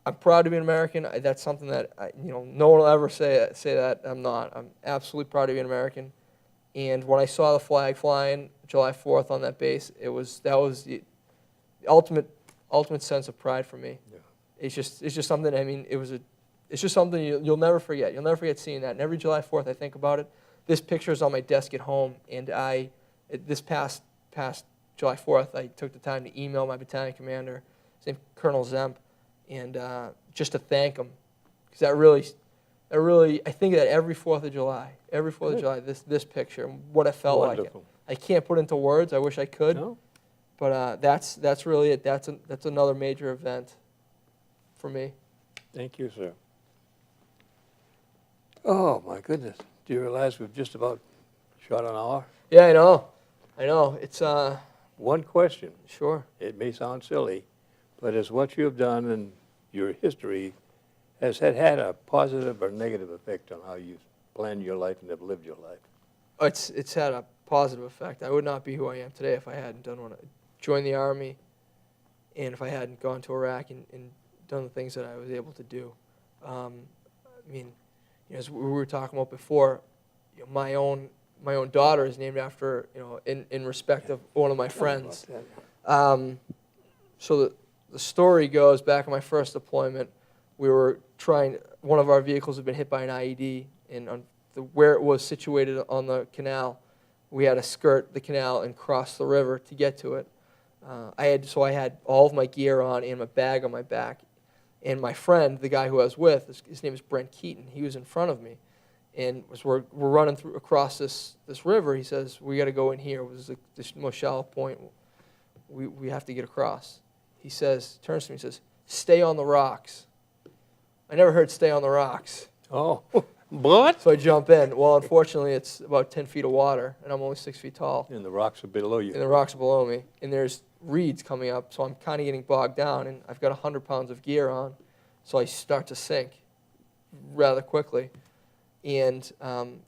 S3: I'm proud to be an American. That's something that no one will ever say that I'm not. I'm absolutely proud to be an American. And when I saw the flag flying July 4th on that base, that was the ultimate sense of pride for me.
S2: Yeah.
S3: It's just something. I mean, it's just something you'll never forget. You'll never forget seeing that. And every July 4th, I think about it. This picture is on my desk at home, and this past July 4th, I took the time to email my battalion commander, his name Colonel Zemp, and just to thank him, because that really, I think that every 4th of July, this picture, what it felt
S2: Wonderful.
S3: like. I can't put into words. I wish I could,
S2: No?
S3: but that's really it. That's another major event for me.
S2: Thank you, sir. Oh, my goodness. Do you realize we've just about shot an hour?
S3: Yeah, I know. It's
S2: One question.
S3: sure.
S2: It may sound silly, but is what you have done and your history, has it had a positive or negative effect on how you plan your life and have lived your life?
S3: It's had a positive effect. I would not be who I am today if I hadn't joined the Army, and if I hadn't gone to Iraq and done the things that I was able to do. I mean, as we were talking about before, my own daughter is named after, in respect of one of my friends. So the story goes, back in my first deployment, we were one of our vehicles had been hit by an IED, and where it was situated on the canal, we had to skirt the canal and cross the river to get to it. I had all of my gear on and my bag on my back, and my friend, the guy who I was with, his name is Brent Keaton. He was in front of me, and as we're running across this river, he says, "We got to go in here. It was the most shallow point. We have to get across." He turns to me and says, "Stay on the rocks." I never heard "stay on the rocks."
S2: Oh, what?
S3: So I jump in. Well, unfortunately, it's about 10 feet of water, and I'm only 6 feet tall.
S2: And the rocks are below you.
S3: And the rocks are below me, and there's reeds coming up, so I'm kind of getting bogged down, and I've got 100 pounds of gear on, so I start to sink rather quickly. And I'm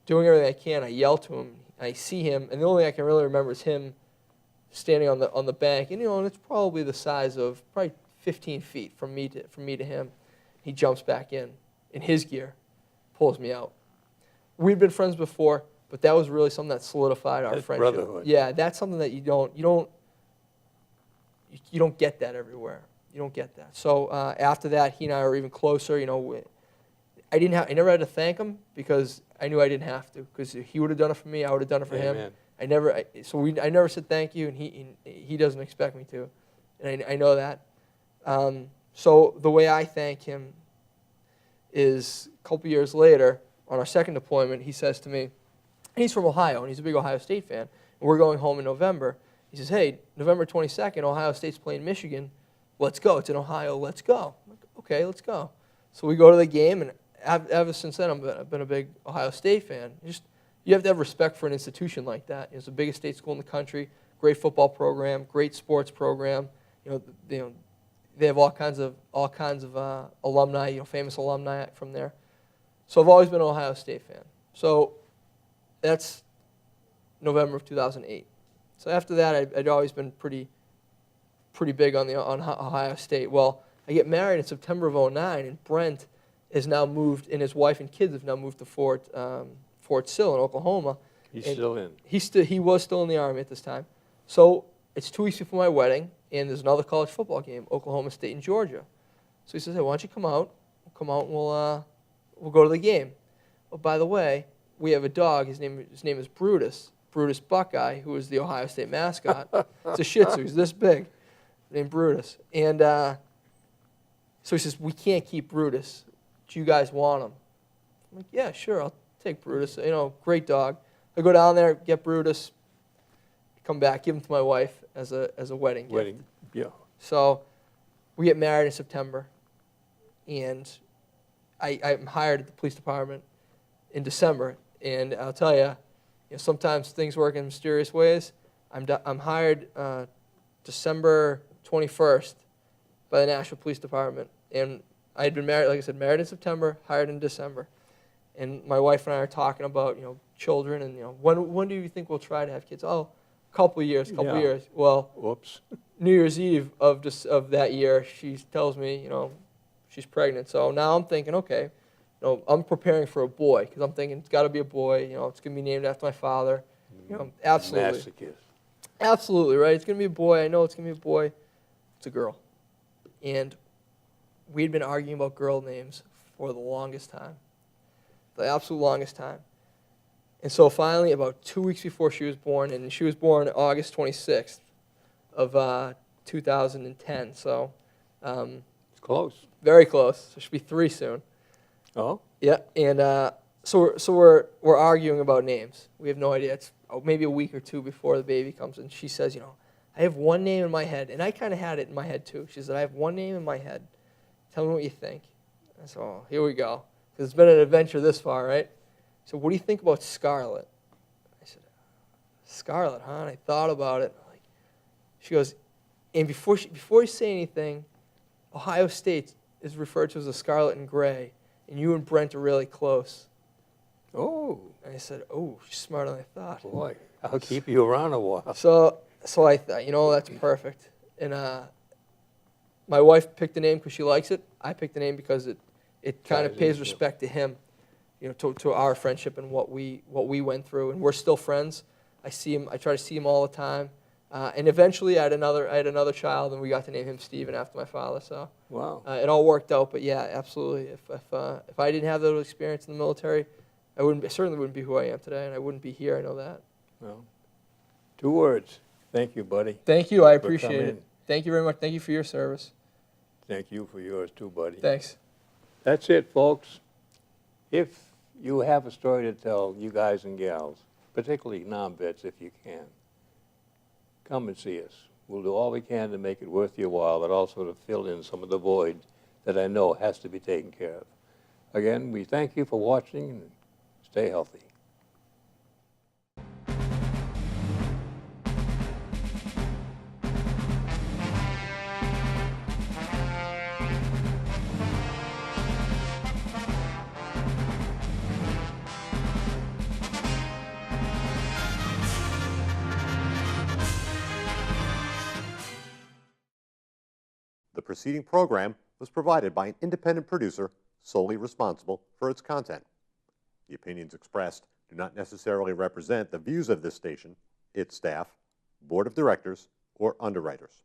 S3: doing everything I can. I yell to him. I see him, and the only thing I can really remember is him standing on the bank, and and it's probably the size of probably 15 feet from me to him. He jumps back in his gear, pulls me out. We'd been friends before, but that was really something that solidified our
S2: That's
S3: friendship.
S2: brotherhood.
S3: Yeah, that's something that you don't get that everywhere. You don't get that. So after that, he and I were even closer. I never had to thank him because I knew I didn't have to. Because if he would have done it for me, I would have done it for him.
S2: Amen.
S3: I never said thank you, and he doesn't expect me to, and I know that. So the way I thank him is a couple years later, on our second deployment, he says to me, and he's from Ohio, and he's a big Ohio State fan, and we're going home in November. He says, "Hey, November 22nd, Ohio State's playing Michigan. Let's go. It's in Ohio. Let's go." I'm like, "Okay, let's go." So we go to the game, and ever since then, I've been a big Ohio State fan. You have to have respect for an institution like that. It's the biggest state school in the country, great football program, great sports program. They have all kinds of alumni, famous alumni from there. So I've always been an Ohio State fan. So that's November of 2008. So after that, I'd always been pretty big on Ohio State. Well, I get married in September of 2009, and Brent has now moved, and his wife and kids have now moved to Fort Sill in Oklahoma.
S2: He's still in.
S3: He was still in the Army at this time. So it's 2 weeks before my wedding, and there's another college football game, Oklahoma State and Georgia. So he says, "Hey, why don't you come out? We'll come out and we'll go to the game." Oh, by the way, we have a dog. His name is Brutus Buckeye, who is the Ohio State mascot. It's a Shih Tzu. He's this big, named Brutus. And so he says, we can't keep Brutus. Do you guys want him? I'm like, yeah, sure, I'll take Brutus. You know, great dog. I go down there, get Brutus, come back, give him to my wife as a wedding gift.
S2: Wedding, yeah.
S3: So we get married in September, and I'm hired at the police department in December. And I'll tell you, sometimes things work in mysterious ways. I'm hired December 21st by the Nashua Police Department, and I had been married, like I said, married in September, hired in December. And my wife and I are talking about, children, and when do you think we'll try to have kids? Oh, a couple years. Well,
S2: Whoops.
S3: New Year's Eve of that year, she tells me, she's pregnant. So now I'm thinking, okay, I'm preparing for a boy, because I'm thinking it's got to be a boy. It's going to be named after my father. Absolutely.
S2: Masochist.
S3: Absolutely, right? It's going to be a boy. I know it's going to be a boy. It's a girl. And we'd been arguing about girl names for the longest time, the absolute longest time. And so finally, about 2 weeks before she was born, and she was born August 26th of 2010, so
S2: It's close.
S3: very close. So she'll be 3 soon.
S2: Oh?
S3: Yeah, and so we're arguing about names. We have no idea. It's maybe a week or two before the baby comes, and she says, I have one name in my head, and I kind of had it in my head too. She said, I have one name in my head. Tell me what you think. I said, oh, here we go, because it's been an adventure this far, right? So what do you think about Scarlet? I said, Scarlet, huh? And I thought about it. She goes, and before you say anything, Ohio State is referred to as a Scarlet and Gray, and you and Brent are really close.
S2: Oh.
S3: And I said, oh, she's smarter than I thought.
S2: Boy, I'll keep you around a while.
S3: So I thought, that's perfect. And my wife picked the name because she likes it. I picked the name because it kind of pays respect to him, to our friendship and what we went through. And we're still friends. I try to see him all the time. And eventually I had another child, and we got to name him Stephen after my father. So
S2: Wow.
S3: it all worked out. But yeah, absolutely. If I didn't have that experience in the military, I certainly wouldn't be who I am today, and I wouldn't be here. I know that.
S2: Well, 2 words. Thank you, buddy.
S3: Thank you. I
S2: For
S3: appreciate
S2: coming
S3: it.
S2: in.
S3: Thank you very much. Thank you for your service.
S2: Thank you for yours too, buddy.
S3: Thanks.
S2: That's it, folks. If you have a story to tell, you guys and gals, particularly non-vets if you can, come and see us. We'll do all we can to make it worth your while, but also to fill in some of the void that I know has to be taken care of. Again, we thank you for watching, and stay healthy.
S1: The preceding program was provided by an independent producer solely responsible for its content. The opinions expressed do not necessarily represent the views of this station, its staff, board of directors, or underwriters.